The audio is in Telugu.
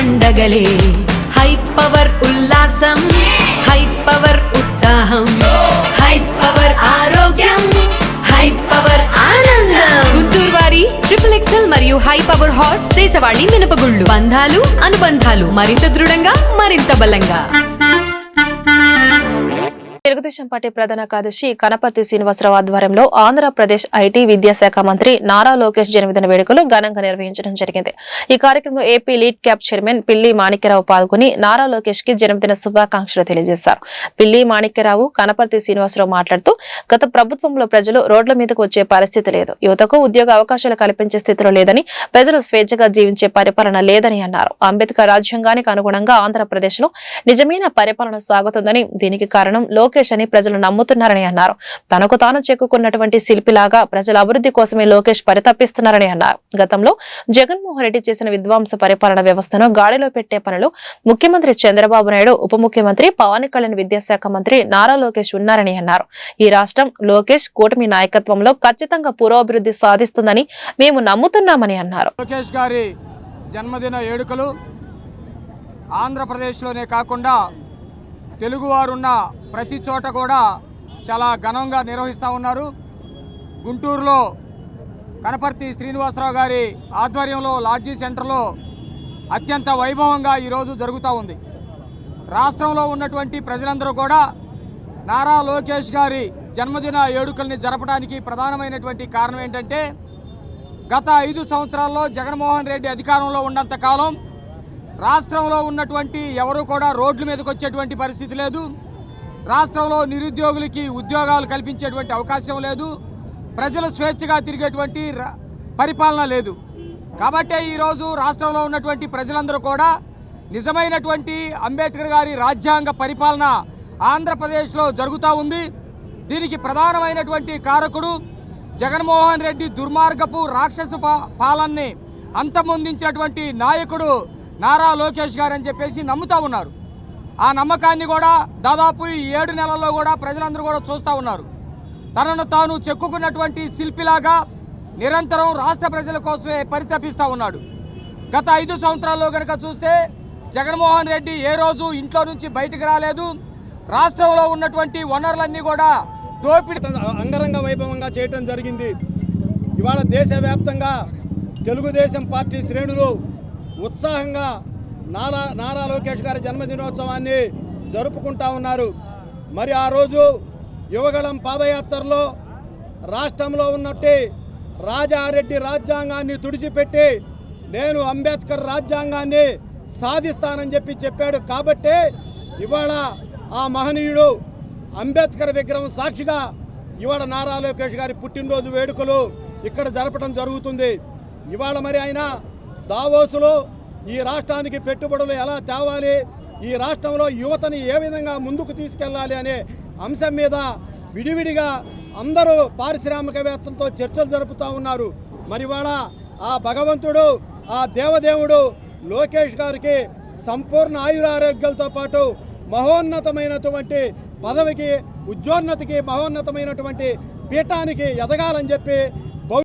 పండగలే హై పవర్ ఉల్లాసం హై పవర్ ఉత్సాహం హై పవర్ ఆరోగ్యం హై పవర్ ఆనందం గుంటూరు వారి XXL మరియు హై పవర్ హార్స్ దేశవాళీ మినపగుళ్ళు బంధాలు అనుబంధాలు మరింత దృఢంగా మరింత బలంగా. తెలుగుదేశం పార్టీ ప్రధాన కార్యదర్శి కనపర్తి శ్రీనివాసరావు ఆధ్వర్యంలో ఆంధ్రప్రదేశ్ ఐటీ విద్యాశాఖ మంత్రి నారా లోకేష్ జన్మదిన వేడుకలు ఘనంగా నిర్వహించడం జరిగింది. ఈ కార్యక్రమంలో ఏపీ లీడ్ క్యాప్ చైర్మన్ పిల్లి మాణిక్యరావు పాల్గొని నారా లోకేష్ కి జన్మదిన శుభాకాంక్షలు తెలియజేశారు. పిల్లి మాణిక్యరావు కనపర్తి శ్రీనివాసరావు మాట్లాడుతూ గత ప్రభుత్వంలో ప్రజలు రోడ్ల మీదకు వచ్చే పరిస్థితి లేదు, యువతకు ఉద్యోగ అవకాశాలు కల్పించే స్థితిలో లేదని, ప్రజలు స్వేచ్ఛగా జీవించే పరిపాలన లేదని అన్నారు. అంబేద్కర్ రాజ్యాంగానికి అనుగుణంగా ఆంధ్రప్రదేశ్ లో నిజమైన పరిపాలన సాగుతుందని, దీనికి కారణం లోకేష్ అని ప్రజలు నమ్ముతున్నారని అన్నారు. తనకు తాను చెక్కుకున్నటువంటి శిల్పిలాగా ప్రజల అభివృద్ధి కోసమే లోకేష్ పరితపిస్తున్నారని అన్నారు. గతంలో జగన్మోహన్ రెడ్డి చేసిన విధ్వంస పరిపాలన వ్యవస్థను గాడిలో పెట్టే పనులు ముఖ్యమంత్రి చంద్రబాబు నాయుడు, ఉప ముఖ్యమంత్రి పవన్ కళ్యాణ్, విద్యాశాఖ మంత్రి నారా లోకేష్ ఉన్నారని అన్నారు. ఈ రాష్ట్రం లోకేష్ కూటమి నాయకత్వంలో ఖచ్చితంగా పురోభివృద్ధి సాధిస్తుందని మేము నమ్ముతున్నామని అన్నారు. లోకేష్ గారి జన్మదిన వేడుకలు ఆంధ్రప్రదేశ్లోనే కాకుండా తెలుగువారున్న ప్రతి చోట కూడా చాలా ఘనంగా నిర్వహిస్తూ ఉన్నారు. గుంటూరులో కనపర్తి శ్రీనివాసరావు గారి ఆధ్వర్యంలో లాడ్జీ సెంటర్లో అత్యంత వైభవంగా ఈరోజు జరుగుతూ ఉంది. రాష్ట్రంలో ఉన్నటువంటి ప్రజలందరూ కూడా నారా లోకేష్ గారి జన్మదిన వేడుకల్ని జరపడానికి ప్రధానమైనటువంటి కారణం ఏంటంటే, గత 5 సంవత్సరాల్లో జగన్మోహన్ రెడ్డి అధికారంలో ఉన్నంత కాలం రాష్ట్రంలో ఉన్నటువంటి ఎవరు కూడా రోడ్ల మీదకి వచ్చేటువంటి పరిస్థితి లేదు. రాష్ట్రంలో నిరుద్యోగులకి ఉద్యోగాలు కల్పించేటువంటి అవకాశం లేదు. ప్రజలు స్వేచ్ఛగా తిరిగేటువంటి పరిపాలన లేదు. కాబట్టే ఈరోజు రాష్ట్రంలో ఉన్నటువంటి ప్రజలందరూ కూడా నిజమైనటువంటి అంబేద్కర్ గారి రాజ్యాంగ పరిపాలన ఆంధ్రప్రదేశ్లో జరుగుతూ ఉంది. దీనికి ప్రధానమైనటువంటి కారకుడు జగన్మోహన్ రెడ్డి దుర్మార్గపు రాక్షస పాలనని అంతమొందించినటువంటి నాయకుడు నారా లోకేష్ గారు అని చెప్పేసి నమ్ముతూ ఉన్నారు. ఆ నమ్మకాన్ని కూడా దాదాపు 7 నెలల్లో కూడా ప్రజలందరూ కూడా చూస్తూ ఉన్నారు. తనను తాను చెక్కుకున్నటువంటి శిల్పిలాగా నిరంతరం రాష్ట్ర ప్రజల కోసమే పరితపిస్తూ ఉన్నాడు. గత 5 సంవత్సరాల్లో కనుక చూస్తే జగన్మోహన్ రెడ్డి ఏ రోజు ఇంట్లో నుంచి బయటకు రాలేదు. రాష్ట్రంలో ఉన్నటువంటి వనరులన్నీ కూడా దోపిడీ అంగరంగ వైభవంగా చేయటం జరిగింది. ఇవాళ దేశవ్యాప్తంగా తెలుగుదేశం పార్టీ శ్రేణులు ఉత్సాహంగా నారా లోకేష్ గారి జన్మదినోత్సవాన్ని జరుపుకుంటా ఉన్నారు. మరి ఆ రోజు యువగళం పాదయాత్రలో రాష్ట్రంలో ఉన్నట్టు రాజారెడ్డి రాజ్యాంగాన్ని తుడిచిపెట్టి నేను అంబేద్కర్ రాజ్యాంగాన్ని సాధిస్తానని చెప్పాడు. కాబట్టే ఇవాళ ఆ మహనీయుడు అంబేద్కర్ విగ్రహం సాక్షిగా ఇవాళ నారా లోకేష్ గారి పుట్టినరోజు వేడుకలు ఇక్కడ జరపడం జరుగుతుంది. ఇవాళ మరి ఆయన దావోసులో ఈ రాష్ట్రానికి పెట్టుబడులు ఎలా తేవాలి, ఈ రాష్ట్రంలో యువతని ఏ విధంగా ముందుకు తీసుకెళ్లాలి అనే అంశం మీద విడివిడిగా అందరూ పారిశ్రామికవేత్తలతో చర్చలు జరుపుతూ ఉన్నారు. మరి ఇవాళ ఆ భగవంతుడు, ఆ దేవదేవుడు లోకేష్ గారికి సంపూర్ణ ఆయురారోగ్యాలతో పాటు మహోన్నతమైనటువంటి పదవికి, ఉద్యోన్నతికి, మహోన్నతమైనటువంటి పీఠానికి ఎదగాలని చెప్పి